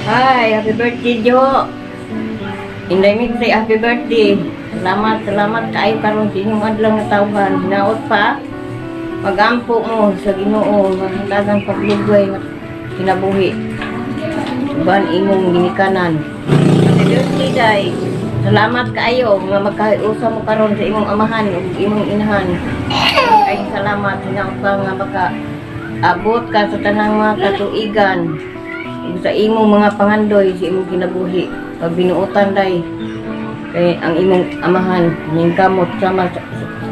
Hi, happy birthday, Jo. Inday mi say happy birthday. Salamat kaayo karon sa inyong adlaw nga tawhan. Hinaot pa. Magampo mo sa Ginoo, mahalagang paglugway nga kinabuhi. Uban imong ginikanan. Happy birthday, Day. Salamat kaayo nga magkausa mo karon sa imong amahan ug imong inahan. Ay salamat hinaot pa nga baka abot ka sa tanang mga katuigan. Sa imong mga pangandoy sa imong kinabuhi pag binuotan day kay ang imong amahan ning kamot sama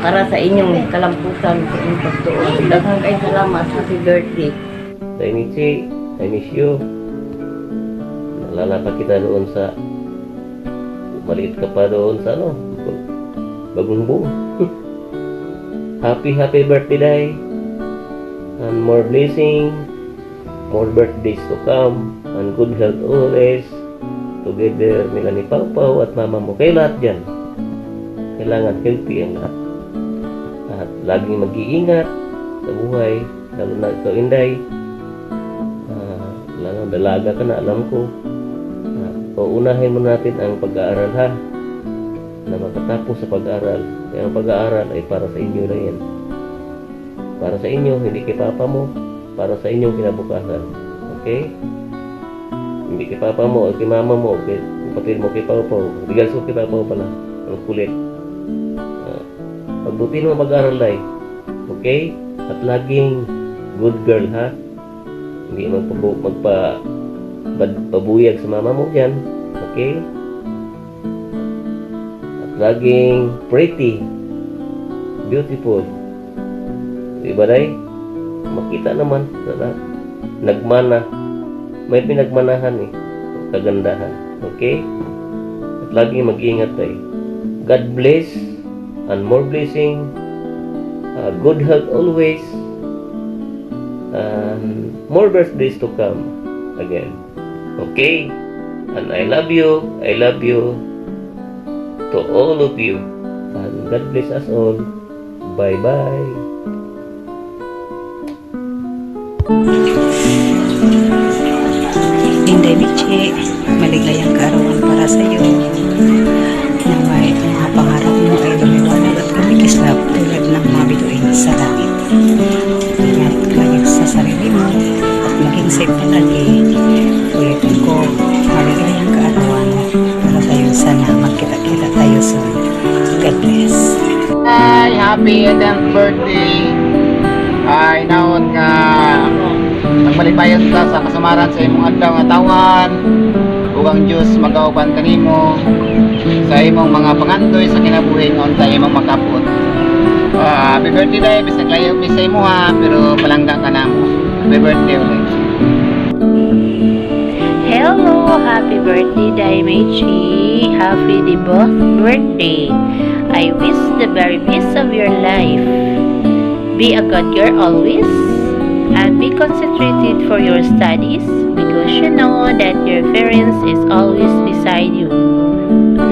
para sa inyong kalampusan sa inyong pagtuon. Daghang kay salamat. Happy birthday. Michi, I miss you. Naalala pa kita doon sa maliit ka pa doon sa bagong buo. Happy birthday, Day. And more blessing, more birthdays to come, and good health always. Together nila ni Pau at mama mo. Kayo lahat dyan. Kailangan healthy ang lahat. At laging mag-iingat sa buhay. Lalo na ito, Inday. Lalo dalaga ka na, alam ko. Paunahin mo natin ang pag-aaral, ha? Na makatapos sa pag-aaral. Kaya ang pag-aaral ay para sa inyo na yan. Para sa inyo, hindi kay papa mo. Para sa inyong kinabukasan. Okay? Hindi kay papa mo, o kay mama mo, o kay kapatid mo, kay Pau. Regards ko kay Pau pala. Ang kulit. Pagbutin mo mag-aaral, Day. Okay? At laging good girl, ha? Hindi magpabuyag sa mama mo dyan. Okay? At laging pretty. Beautiful. Diba, Day? Makita naman. Nagmana. May pinagmanahan eh. Kagandahan. Okay? At lagi mag-ingat tayo. God bless and more blessing. Good health always. And more birthdays to come again. Okay? And I love you. I love you to all of you. And God bless us all. Bye-bye. Inday Michi, maligayang kaarawan para sa iyo. Naway ang mga pangarap mo ay lumiwanag at kumikislap tulad ng mga bituin sa langit. Ingat lagi sa sarili mo at maging safe palagi. Ulitin ko, maligayang kaarawan para sa iyo. Sana magkita-kita tayo soon. God bless. Hi, happy 10th birthday. Ay naon nga nagmalipayon ta sa kasamaran sa imong adlaw nga tawhan. Ug ang Dios magauban kanimo sa imong mga pangandoy sa kinabuhi nga unta imong makapot. Happy birthday, Day. Bisag layo mi sa imo, ha, pero palangga ka na mo. Happy birthday ulit. Hello, happy birthday, Daimechi. Happy debut birthday. I wish the very best of your life. Be a good girl always, and be concentrated for your studies because you know that your parents is always beside you.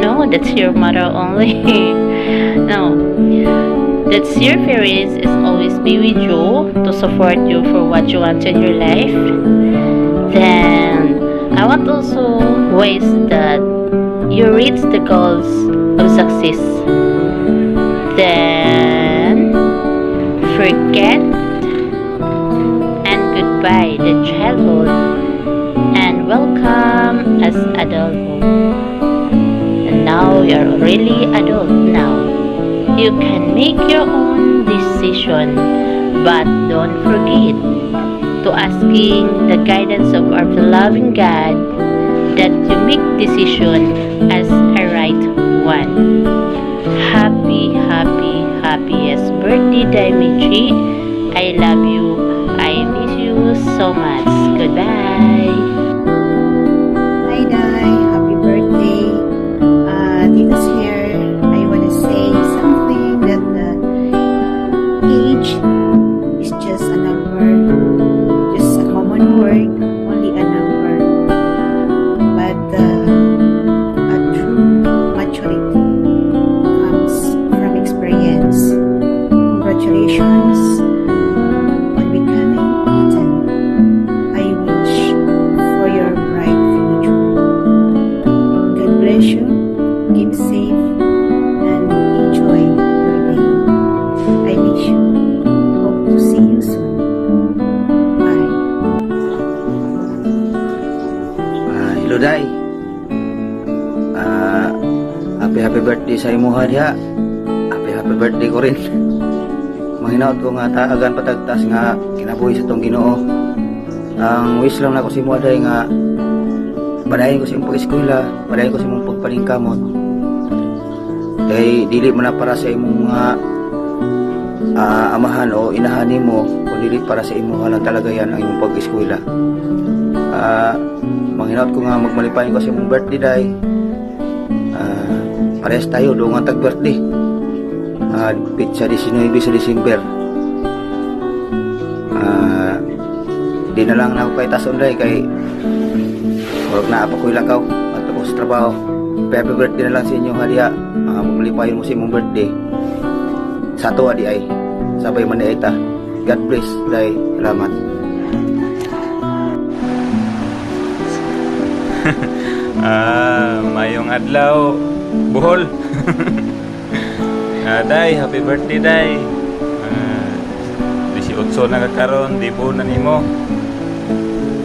No, that's your mother only. No, that's your parents is always be with you to support you for what you want in your life. Then I want also ways that you reach the goals of success. Then forget and goodbye the childhood and welcome as adulthood. And now you're really adult now. You can make your own decision, but don't forget to asking the guidance of our loving God that you make decision as a right one. Happiest birthday, Daimechi. I love you. I miss you so much. Goodbye. Hi, Day. Happy birthday. Tita's here. I want to say something that age is just a number, just a common word, only a number. But a true maturity comes from experience. Congratulations on becoming 18. I wish Hello, Day. Happy birthday sa imuha diha. Happy birthday ko rin. Manghinaot ko nga taagan patagtas nga kinabuhi sa tong Ginoo. Ang wish lang na ko si imuha Day nga padayon ko sa imong pag-eskwela, padayon ko sa imong pagpaningkamot. Kay dili man na para sa imong mga amahan o inahan nimo, kundi para sa imuha lang talaga yan ang imong pag-eskwela. Manghinaot ko nga magmalipayon ko sa imong birthday Day. Parehas tayo doon ang tag-birthday. Sa 19 sa December. Di na lang ako kay tason Day kay huwag na apa ko'y lakaw at ako sa trabaho. Happy birthday na lang sa inyo hadiya. Magmalipayon mo sa imong birthday. Sa tuwa di ay sabay man di ay ta. God bless Day. Salamat. Mayong adlaw, Bohol. Day, happy birthday Day. 18 na kakaron, di po na nimo.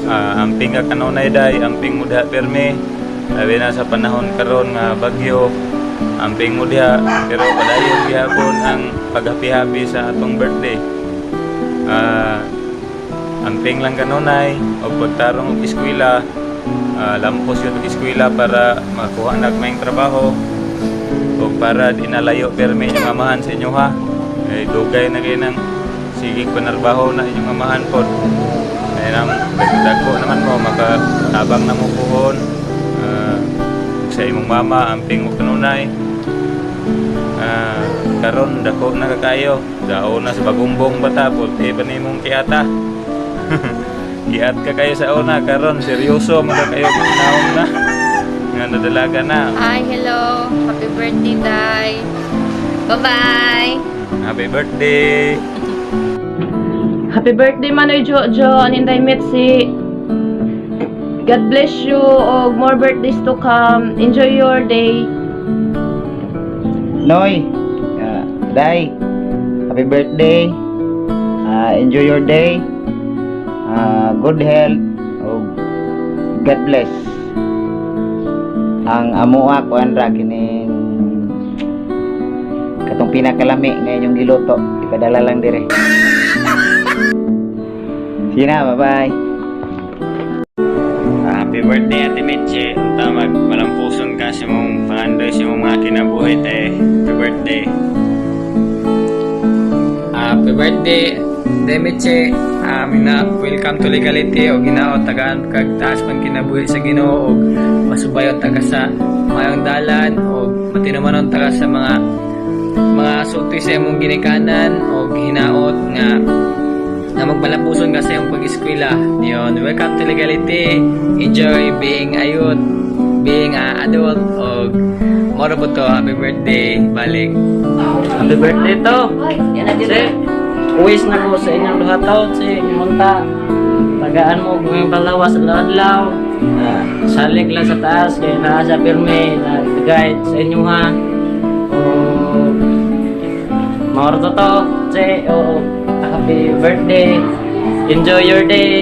Amping ka kanunay Day, amping mudha perme. Labi na sa panahon karon nga bagyo. Amping mudha, pero padayon gihapon ang paghapi-happy sa atong birthday. Amping lang kanunay o pagtarong og eskwela. Lampos yun ang eskwela para makuha na may trabaho o para di nalayo perme inyong amahan sa inyo ha. Dugay na kayo ng sige panarbaho na inyong amahan po. Ay nang dagdag naman mo makatabang na mo puhon sa imong mama amping mo kanunay. Karon dako na kakayo daon na sa bagumbong bata po pa nimong kiata. Giat ka kayo sa una karon seryoso mga kayo naon na nga nadalaga na. Hi, hello. Happy birthday, Day. Bye-bye. Happy birthday. Happy birthday Manoy Jojo, aninday Mitzi. God bless you og more birthdays to come. Enjoy your day. Noy, Day, happy birthday. Enjoy your day. Good health. God bless. Ang amuha ko andra kining katong pinakalami nga inyong giluto. Ipadala lang dire. Sige na, bye-bye. Happy birthday Ate Mitzi. Tamag malampuson ka sa mong pangandoy sa mong mga kinabuhi te. Happy birthday. Happy birthday, Demetche. Welcome to Legality o ginaot tagaan kagtaas man kinabuhi sa Ginoo og masubayon taga sa mayong dalan og matinumanon taga sa mga sulti sa imong ginikanan og hinaot nga magpalapuson ka sa imong pag-eskwela. Yon, welcome to Legality. Enjoy being a youth, being a adult og moro po to. Happy birthday balik. Happy birthday to. Yan na Si, uwis na ko sa inyong duha taon si Munta. Tagaan mo kung yung palawas sa adlaw. Salig lang sa taas kaya naa sa pirme na guide sa inyo ha. Mauro to. Si, happy birthday. Enjoy your day.